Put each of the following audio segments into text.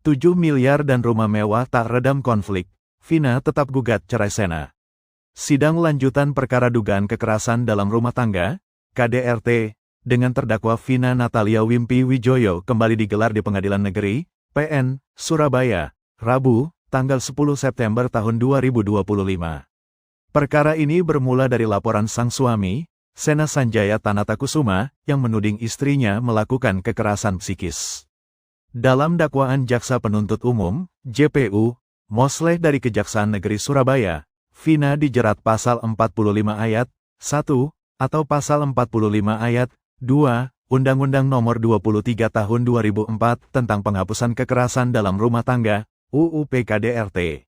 7 miliar dan rumah mewah tak redam konflik, Vina tetap gugat cerai Sena. Sidang lanjutan perkara dugaan kekerasan dalam rumah tangga, KDRT, dengan terdakwa Vina Natalia Wimpi Wijoyo kembali digelar di Pengadilan Negeri, PN, Surabaya, Rabu, tanggal 10 September tahun 2025. Perkara ini bermula dari laporan sang suami, Sena Sanjaya Tanatakusuma, yang menuding istrinya melakukan kekerasan psikis. Dalam dakwaan Jaksa Penuntut Umum, JPU, Mosleh dari Kejaksaan Negeri Surabaya, Vina dijerat pasal 45 ayat 1, atau pasal 45 ayat 2, Undang-Undang Nomor 23 Tahun 2004 tentang Penghapusan Kekerasan dalam Rumah Tangga, UU PKDRT.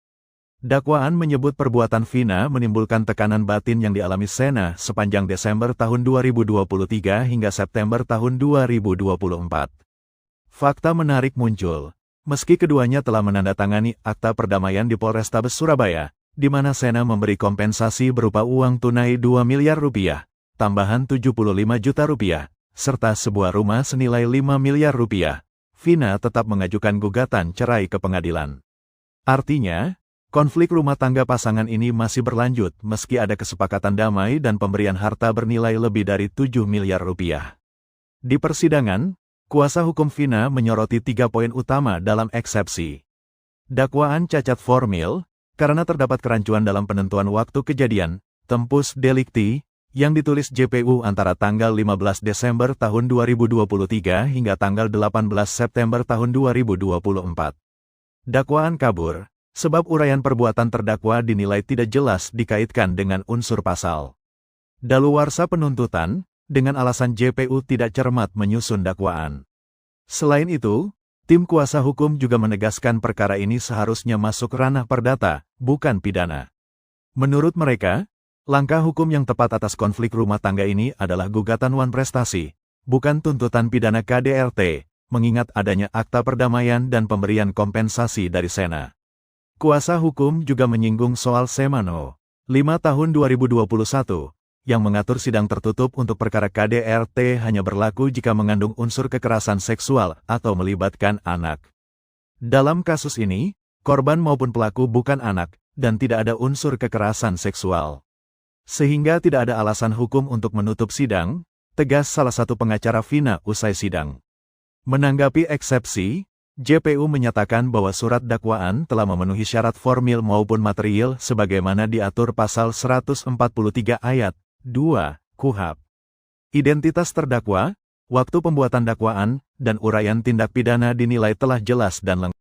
Dakwaan menyebut perbuatan Vina menimbulkan tekanan batin yang dialami Sena sepanjang Desember tahun 2023 hingga September tahun 2024. Fakta menarik muncul, meski keduanya telah menandatangani akta perdamaian di Polrestabes Surabaya, di mana Sena memberi kompensasi berupa uang tunai 2 miliar rupiah, tambahan 75 juta rupiah, serta sebuah rumah senilai 5 miliar rupiah, Vina tetap mengajukan gugatan cerai ke pengadilan. Artinya, konflik rumah tangga pasangan ini masih berlanjut meski ada kesepakatan damai dan pemberian harta bernilai lebih dari 7 miliar rupiah. Di persidangan, kuasa hukum Vina menyoroti 3 poin utama dalam eksepsi. Dakwaan cacat formil, karena terdapat kerancuan dalam penentuan waktu kejadian, tempus delicti, yang ditulis JPU antara tanggal 15 Desember tahun 2023 hingga tanggal 18 September tahun 2024. Dakwaan kabur, sebab uraian perbuatan terdakwa dinilai tidak jelas dikaitkan dengan unsur pasal. Daluarsa penuntutan, dengan alasan JPU tidak cermat menyusun dakwaan. Selain itu, tim kuasa hukum juga menegaskan perkara ini seharusnya masuk ranah perdata, bukan pidana. Menurut mereka, langkah hukum yang tepat atas konflik rumah tangga ini adalah gugatan wan prestasi, bukan tuntutan pidana KDRT, mengingat adanya akta perdamaian dan pemberian kompensasi dari Sena. Kuasa hukum juga menyinggung soal Semano 5 tahun 2021, yang mengatur sidang tertutup untuk perkara KDRT hanya berlaku jika mengandung unsur kekerasan seksual atau melibatkan anak. Dalam kasus ini, korban maupun pelaku bukan anak, dan tidak ada unsur kekerasan seksual. Sehingga tidak ada alasan hukum untuk menutup sidang, tegas salah satu pengacara Vina usai sidang. Menanggapi eksepsi, JPU menyatakan bahwa surat dakwaan telah memenuhi syarat formil maupun material sebagaimana diatur pasal 143 ayat 2 KUHP. Identitas terdakwa, waktu pembuatan dakwaan, dan uraian tindak pidana dinilai telah jelas dan lengkap.